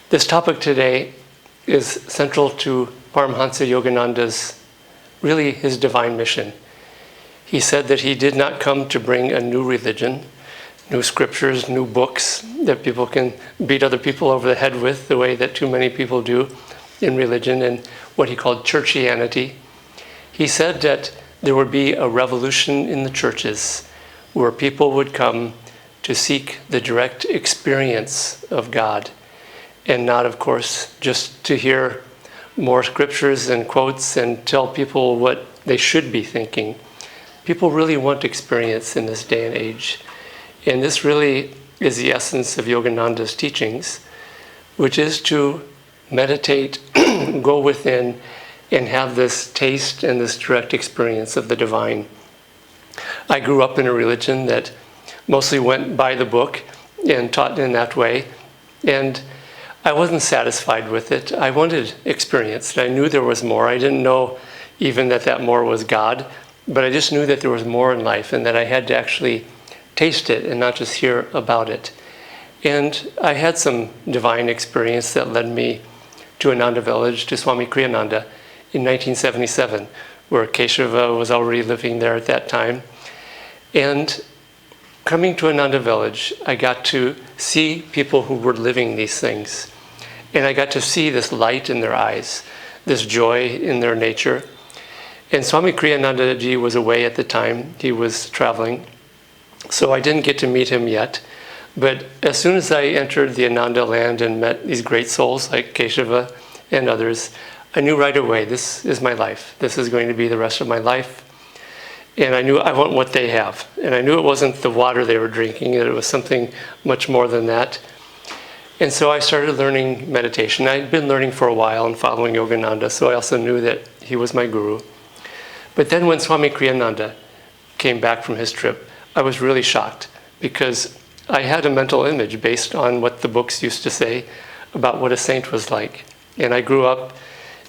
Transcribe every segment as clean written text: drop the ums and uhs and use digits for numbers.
This topic today is central to Paramhansa Yogananda's, really his divine mission. He said that he did not come to bring a new religion, new scriptures, new books that people can beat other people over the head with the way that too many people do in religion and what he called churchianity. He said that there would be a revolution in the churches where people would come to seek the direct experience of God and not, of course, just to hear more scriptures and quotes and tell people what they should be thinking. People really want experience in this day and age. And this really is the essence of Yogananda's teachings, which is to meditate, go within, and have this taste and this direct experience of the divine. I grew up in a religion that mostly went by the book and taught in that way. And I wasn't satisfied with it. I wanted experience. And I knew there was more. I didn't know even that more was God, but I just knew that there was more in life and that I had to actually taste it and not just hear about it. And I had some divine experience that led me to Ananda Village, to Swami Kriyananda in 1977, where Keshava was already living there at that time. And coming to Ananda Village, I got to see people who were living these things. And I got to see this light in their eyes, this joy in their nature. And Swami Kriyananda ji was away at the time. He was traveling. So I didn't get to meet him yet. But as soon as I entered the Ananda land and met these great souls like Keshava and others, I knew right away, this is my life. This is going to be the rest of my life. And I knew I want what they have. And I knew it wasn't the water they were drinking, that it was something much more than that. And so I started learning meditation. I'd been learning for a while and following Yogananda, so I also knew that he was my guru. But then when Swami Kriyananda came back from his trip, I was really shocked because I had a mental image based on what the books used to say about what a saint was like. And I grew up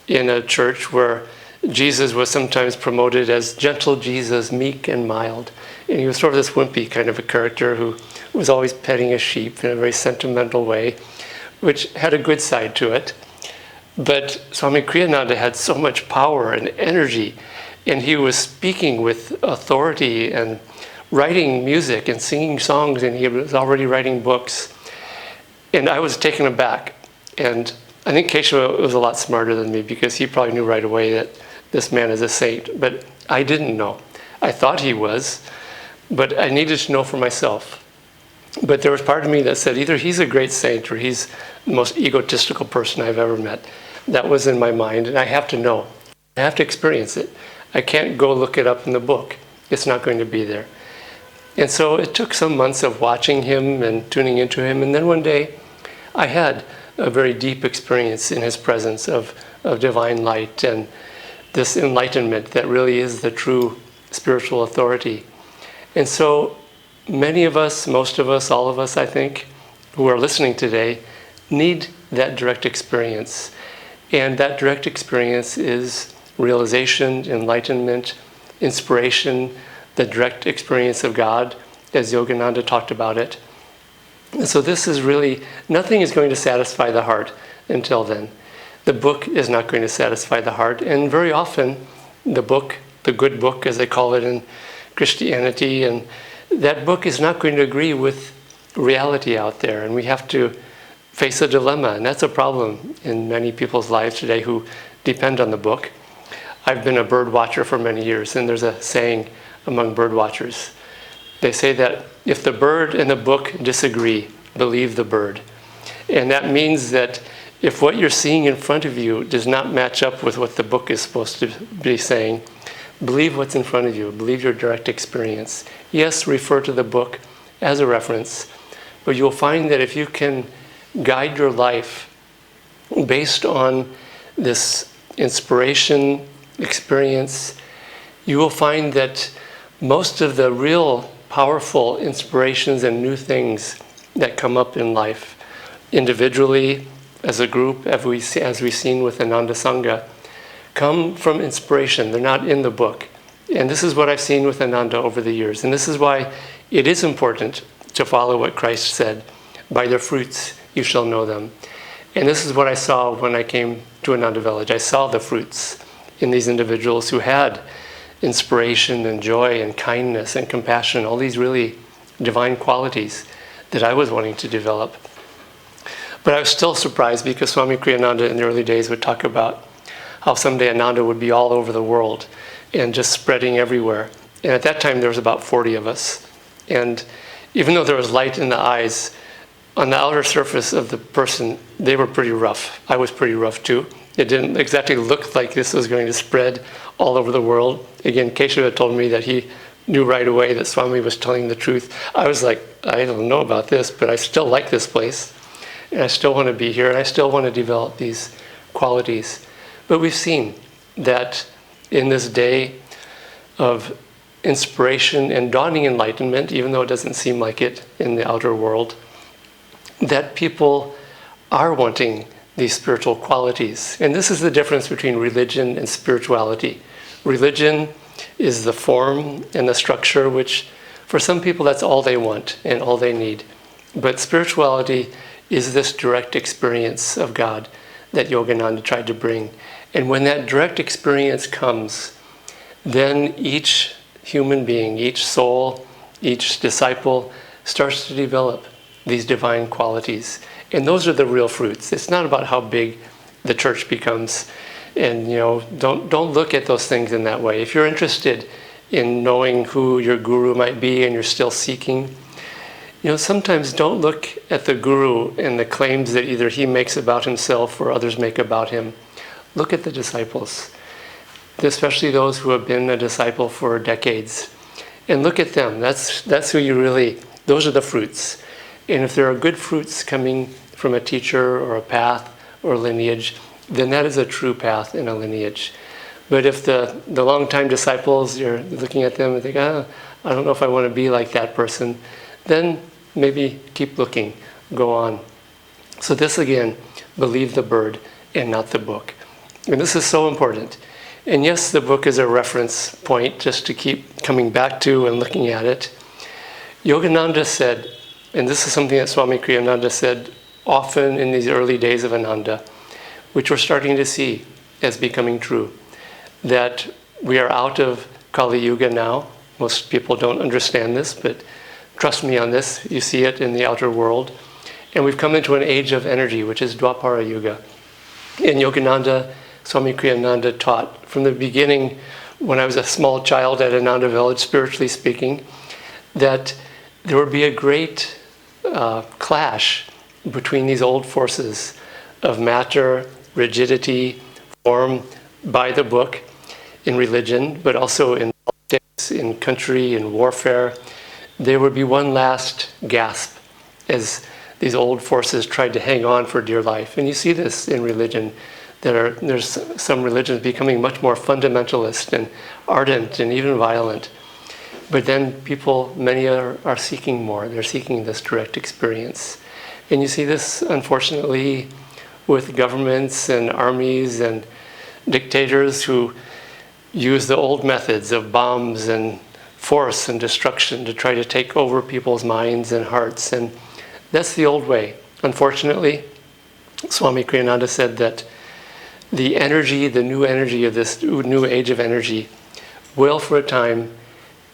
in a church where Jesus was sometimes promoted as gentle Jesus, meek and mild. And he was sort of this wimpy kind of a character who was always petting a sheep in a very sentimental way, which had a good side to it. But Swami Kriyananda had so much power and energy, and he was speaking with authority and writing music and singing songs, and he was already writing books. And I was taken aback. And I think Keshava was a lot smarter than me because he probably knew right away that this man is a saint, but I didn't know. I thought he was, but I needed to know for myself. But there was part of me that said either he's a great saint or he's the most egotistical person I've ever met. That was in my mind, and I have to know. I have to experience it. I can't go look it up in the book. It's not going to be there. And so it took some months of watching him and tuning into him, and then one day I had a very deep experience in his presence of divine light and this enlightenment that really is the true spiritual authority. And so many of us, most of us, all of us, I think, who are listening today, need that direct experience. And that direct experience is realization, enlightenment, inspiration, the direct experience of God, as Yogananda talked about it. And so this is really, nothing is going to satisfy the heart until then. The book is not going to satisfy the heart. And very often, the book, the good book, as they call it in Christianity, and that book is not going to agree with reality out there. And we have to face a dilemma. And that's a problem in many people's lives today who depend on the book. I've been a bird watcher for many years, and there's a saying among bird watchers. They say that if the bird and the book disagree, believe the bird. And that means that if what you're seeing in front of you does not match up with what the book is supposed to be saying, believe what's in front of you. Believe your direct experience. Yes, refer to the book as a reference, but you'll find that if you can guide your life based on this inspiration, experience, you will find that most of the real powerful inspirations and new things that come up in life, individually, as a group, as we've seen with Ananda Sangha, come from inspiration. They're not in the book. And this is what I've seen with Ananda over the years. And this is why it is important to follow what Christ said, by their fruits you shall know them. And this is what I saw when I came to Ananda Village. I saw the fruits in these individuals who had inspiration and joy and kindness and compassion, all these really divine qualities that I was wanting to develop. But I was still surprised because Swami Kriyananda in the early days would talk about how someday Ananda would be all over the world and just spreading everywhere. And at that time there was about 40 of us. And even though there was light in the eyes, on the outer surface of the person, they were pretty rough. I was pretty rough too. It didn't exactly look like this was going to spread all over the world. Again, Keshav had told me that he knew right away that Swami was telling the truth. I was like, I don't know about this, but I still like this place. And I still want to be here, and I still want to develop these qualities. But we've seen that in this day of inspiration and dawning enlightenment, even though it doesn't seem like it in the outer world, that people are wanting these spiritual qualities. And this is the difference between religion and spirituality. Religion is the form and the structure, which for some people that's all they want and all they need. But spirituality is this direct experience of God that Yogananda tried to bring. And when that direct experience comes, then each human being, each soul, each disciple starts to develop these divine qualities. And those are the real fruits. It's not about how big the church becomes. And don't look at those things in that way. If you're interested in knowing who your guru might be and you're still seeking, sometimes don't look at the guru and the claims that either he makes about himself or others make about him. Look at the disciples, especially those who have been a disciple for decades. And look at them. That's who you really, those are the fruits. And if there are good fruits coming from a teacher or a path or lineage, then that is a true path in a lineage. But if the long-time disciples, you're looking at them and think, I don't know if I want to be like that person, then maybe keep looking, go on. So this again, believe the bird and not the book. And this is so important. And yes, the book is a reference point just to keep coming back to and looking at it. Yogananda said, and this is something that Swami Kriyananda said often in these early days of Ananda, which we're starting to see as becoming true, that we are out of Kali Yuga now. Most people don't understand this, but trust me on this, you see it in the outer world. And we've come into an age of energy, which is Dwapara Yuga. And Yogananda, Swami Kriyananda taught from the beginning, when I was a small child at Ananda Village, spiritually speaking, that there would be a great clash between these old forces of matter, rigidity, form by the book in religion, but also in politics, in country, in warfare. There would be one last gasp as these old forces tried to hang on for dear life. And you see this in religion. There's some religions becoming much more fundamentalist and ardent and even violent. But then people, many are seeking more. They're seeking this direct experience. And you see this, unfortunately, with governments and armies and dictators who use the old methods of bombs and force and destruction to try to take over people's minds and hearts. And that's the old way. Unfortunately, Swami Kriyananda said that the energy, the new energy of this new age of energy will, for a time,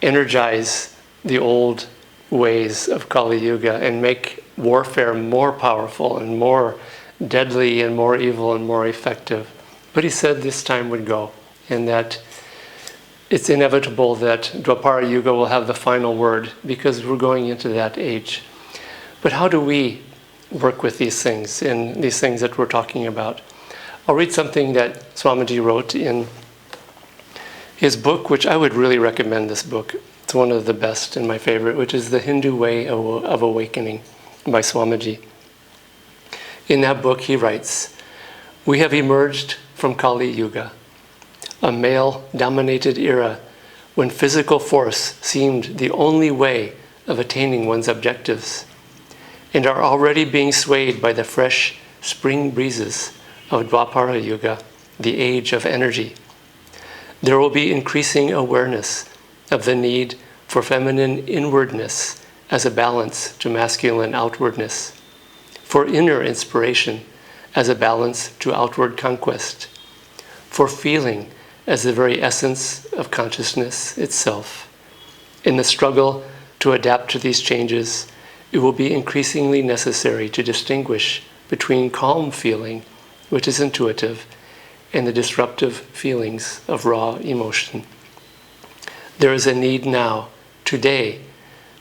energize the old ways of Kali Yuga and make warfare more powerful and more deadly and more evil and more effective. But he said this time would go, and that it's inevitable that Dwapara Yuga will have the final word because we're going into that age. But how do we work with these things and these things that we're talking about? I'll read something that Swamiji wrote in his book, which I would really recommend this book. It's one of the best and my favorite, which is The Hindu Way of Awakening by Swamiji. In that book he writes, "We have emerged from Kali Yuga, a male-dominated era when physical force seemed the only way of attaining one's objectives, and are already being swayed by the fresh spring breezes of Dwapara Yuga, the age of energy. There will be increasing awareness of the need for feminine inwardness as a balance to masculine outwardness, for inner inspiration as a balance to outward conquest, for feeling as the very essence of consciousness itself. In the struggle to adapt to these changes, it will be increasingly necessary to distinguish between calm feeling, which is intuitive, and the disruptive feelings of raw emotion. There is a need now, today,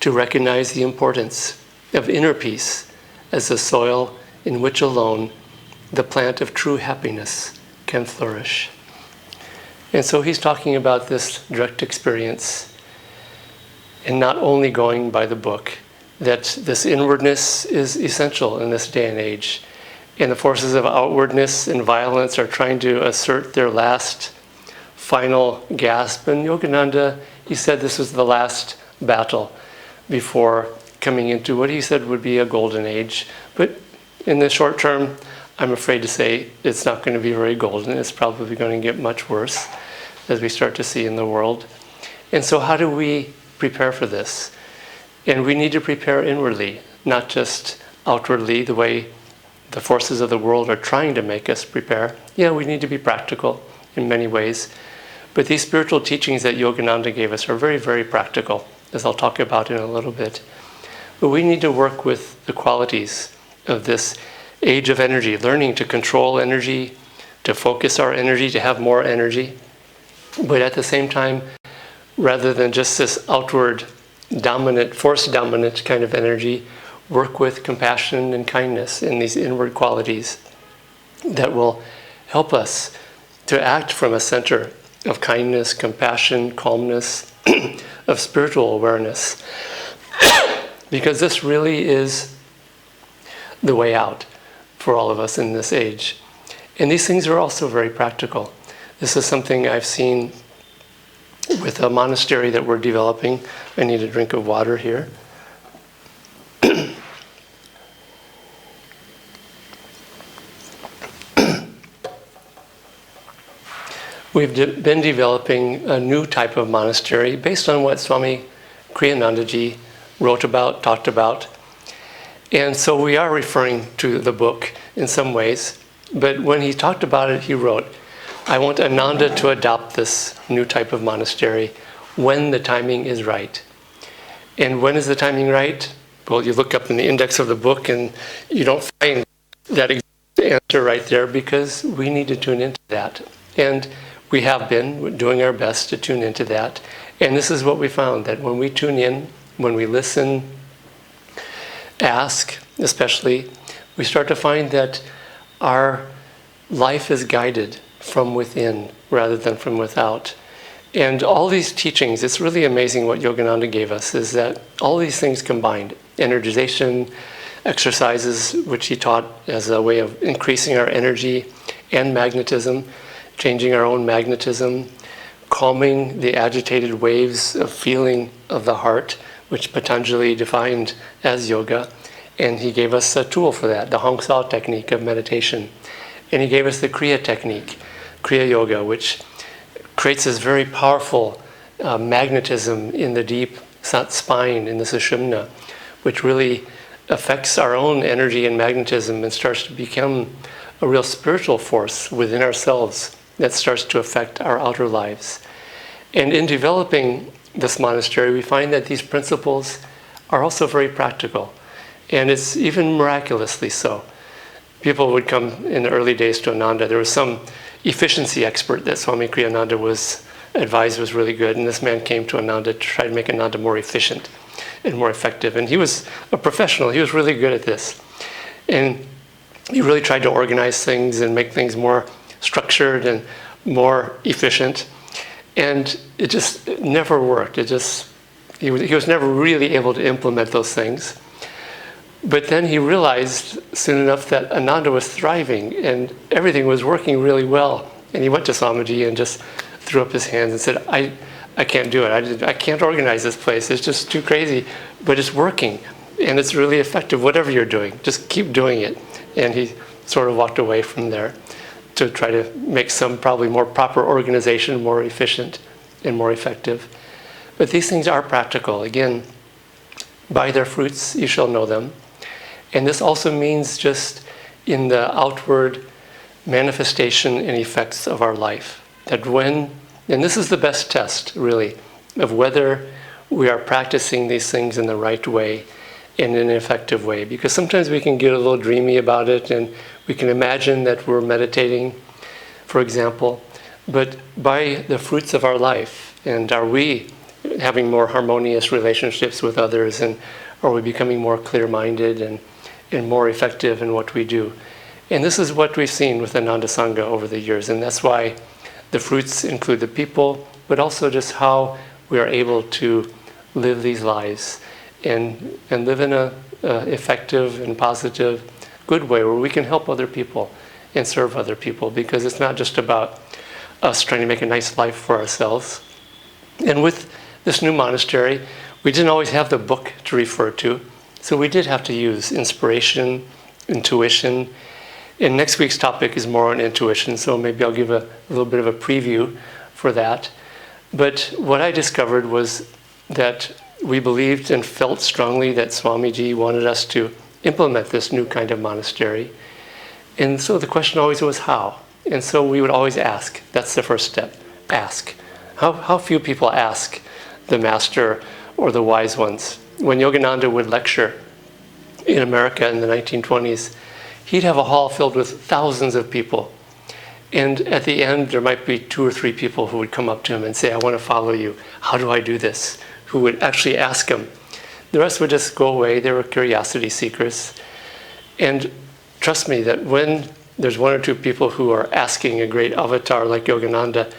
to recognize the importance of inner peace as the soil in which alone the plant of true happiness can flourish. And so he's talking about this direct experience, and not only going by the book, that this inwardness is essential in this day and age. And the forces of outwardness and violence are trying to assert their last final gasp. And Yogananda, he said this was the last battle before coming into what he said would be a golden age. But in the short term, I'm afraid to say it's not going to be very golden. It's probably going to get much worse, as we start to see in the world. And so how do we prepare for this? And we need to prepare inwardly, not just outwardly, the way the forces of the world are trying to make us prepare. Yeah, we need to be practical in many ways. But these spiritual teachings that Yogananda gave us are very, very practical, as I'll talk about in a little bit. But we need to work with the qualities of this age of energy, learning to control energy, to focus our energy, to have more energy. But at the same time, rather than just this outward dominant, force dominant kind of energy, work with compassion and kindness in these inward qualities that will help us to act from a center of kindness, compassion, calmness, of spiritual awareness. Because this really is the way out for all of us in this age. And these things are also very practical. This is something I've seen with a monastery that we're developing. I need a drink of water here. We've been developing a new type of monastery based on what Swami Kriyananda ji wrote about, talked about. And so we are referring to the book in some ways. But when he talked about it, he wrote, I want Ananda to adopt this new type of monastery when the timing is right. And when is the timing right? Well, you look up in the index of the book and you don't find that exact answer right there, because we need to tune into that. And we have been doing our best to tune into that. And this is what we found, that when we tune in, when we listen, ask especially, we start to find that our life is guided from within rather than from without. And all these teachings, it's really amazing what Yogananda gave us, is that all these things combined, energization, exercises, which he taught as a way of increasing our energy, and magnetism, changing our own magnetism, calming the agitated waves of feeling of the heart, which Patanjali defined as yoga. And he gave us a tool for that, the Hong Sao technique of meditation. And he gave us the Kriya technique, Kriya Yoga, which creates this very powerful magnetism in the deep spine, in the sushumna, which really affects our own energy and magnetism and starts to become a real spiritual force within ourselves that starts to affect our outer lives. And in developing this monastery, we find that these principles are also very practical. And it's even miraculously so. People would come in the early days to Ananda. There was some efficiency expert that Swami Kriyananda was advised was really good, and this man came to Ananda to try to make Ananda more efficient and more effective. And he was a professional. He was really good at this. And he really tried to organize things and make things more structured and more efficient. And it just never worked. He was never really able to implement those things. But then he realized soon enough that Ananda was thriving and everything was working really well. And he went to Swamiji and just threw up his hands and said, I can't do it. I can't organize this place. It's just too crazy. But it's working. And it's really effective, whatever you're doing. Just keep doing it. And he sort of walked away from there to try to make some probably more proper organization more efficient and more effective. But these things are practical. Again, by their fruits you shall know them. And this also means just in the outward manifestation and effects of our life. That when, and this is the best test, really, of whether we are practicing these things in the right way, in an effective way. Because sometimes we can get a little dreamy about it, and we can imagine that we're meditating, for example, but by the fruits of our life, and are we having more harmonious relationships with others, and are we becoming more clear-minded and more effective in what we do? And this is what we've seen with Ananda Sangha over the years, and that's why the fruits include the people, but also just how we are able to live these lives and live in a effective and positive, good way where we can help other people and serve other people, because it's not just about us trying to make a nice life for ourselves. And with this new monastery, we didn't always have the book to refer to, so we did have to use inspiration, intuition. And next week's topic is more on intuition, so maybe I'll give a little bit of a preview for that. But what I discovered was that we believed and felt strongly that Swamiji wanted us to implement this new kind of monastery. And so the question always was how? And so we would always ask. That's the first step. Ask. How few people ask the master or the wise ones. When Yogananda would lecture in America in the 1920s, he'd have a hall filled with thousands of people. And at the end, there might be 2 or 3 people who would come up to him and say, I want to follow you. How do I do this? Who would actually ask him. The rest would just go away. They were curiosity seekers. And trust me that when there's 1 or 2 people who are asking a great avatar like Yogananda,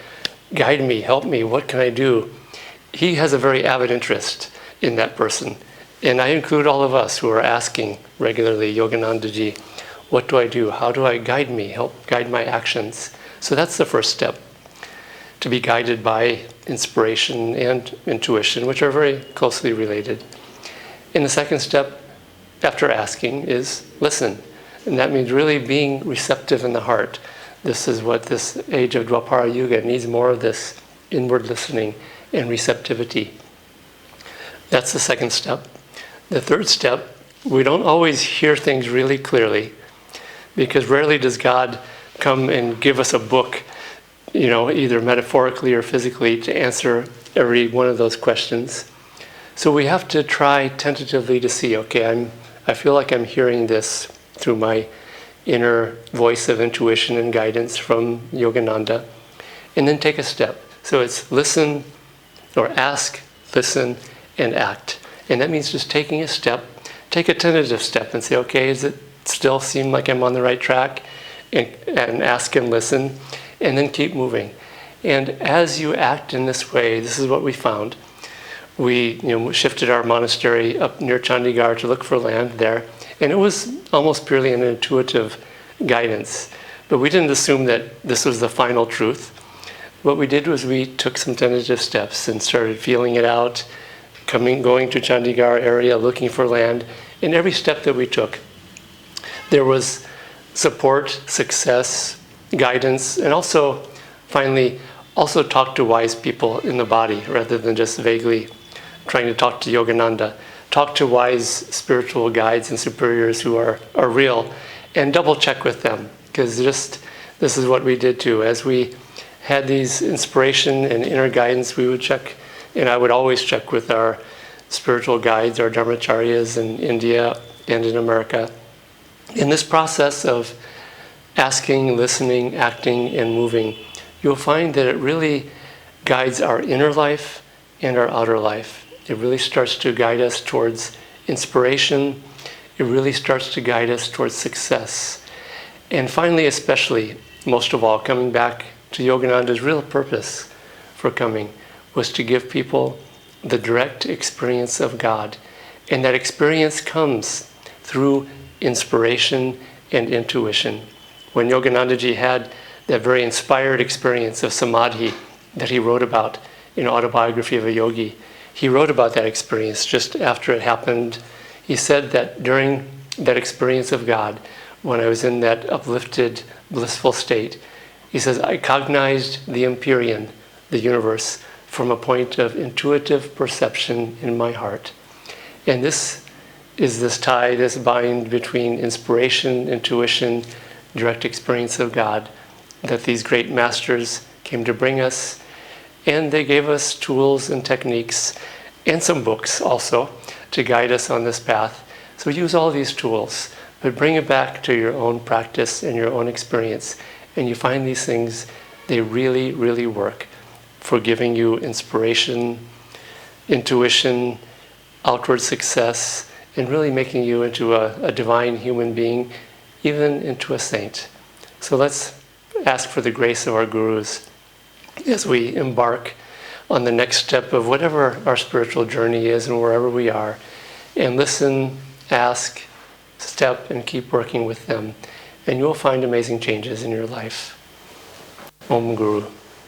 guide me, help me, what can I do? He has a very avid interest in that person. And I include all of us who are asking regularly, Yoganandaji, what do I do? How do I guide me, help guide my actions? So that's the first step, to be guided by inspiration and intuition, which are very closely related. And the second step, after asking, is listen. And that means really being receptive in the heart. This is what this age of Dwapara Yuga needs, more of this inward listening and receptivity. That's the second step. The third step, we don't always hear things really clearly, because rarely does God come and give us a book, either metaphorically or physically, to answer every one of those questions. So we have to try tentatively to see, okay, I feel like I'm hearing this through my inner voice of intuition and guidance from Yogananda, and then take a step. So it's listen, or ask, listen, and act. And that means just taking a step, take a tentative step and say, okay, does it still seem like I'm on the right track? And ask and listen, and then keep moving. And as you act in this way, this is what we found. We shifted our monastery up near Chandigarh to look for land there, and it was almost purely an intuitive guidance. But we didn't assume that this was the final truth. What we did was we took some tentative steps and started feeling it out, going to Chandigarh area, looking for land. In every step that we took, there was support, success, guidance, and also, finally, also talk to wise people in the body rather than just vaguely trying to talk to Yogananda. Talk to wise spiritual guides and superiors who are real, and double check with them, because this is what we did too. As we had these inspiration and inner guidance, we would check, and I would always check with our spiritual guides, our dharmacharyas in India and in America. In this process of asking, listening, acting, and moving, you'll find that it really guides our inner life and our outer life. It really starts to guide us towards inspiration. It really starts to guide us towards success. And finally, especially, most of all, coming back to Yogananda's real purpose for coming was to give people the direct experience of God. And that experience comes through inspiration and intuition. When Yoganandaji had that very inspired experience of samadhi that he wrote about in Autobiography of a Yogi, he wrote about that experience just after it happened. He said that during that experience of God, when I was in that uplifted, blissful state, he says, I cognized the empyrean, the universe, from a point of intuitive perception in my heart. And this is this tie, this bind between inspiration, intuition, direct experience of God that these great masters came to bring us. And they gave us tools and techniques and some books also to guide us on this path. So use all these tools, but bring it back to your own practice and your own experience. And you find these things, they really, really work for giving you inspiration, intuition, outward success, and really making you into a divine human being, even into a saint. So let's ask for the grace of our gurus as we embark on the next step of whatever our spiritual journey is and wherever we are, and listen, ask, step, and keep working with them, and you'll find amazing changes in your life. Om Guru.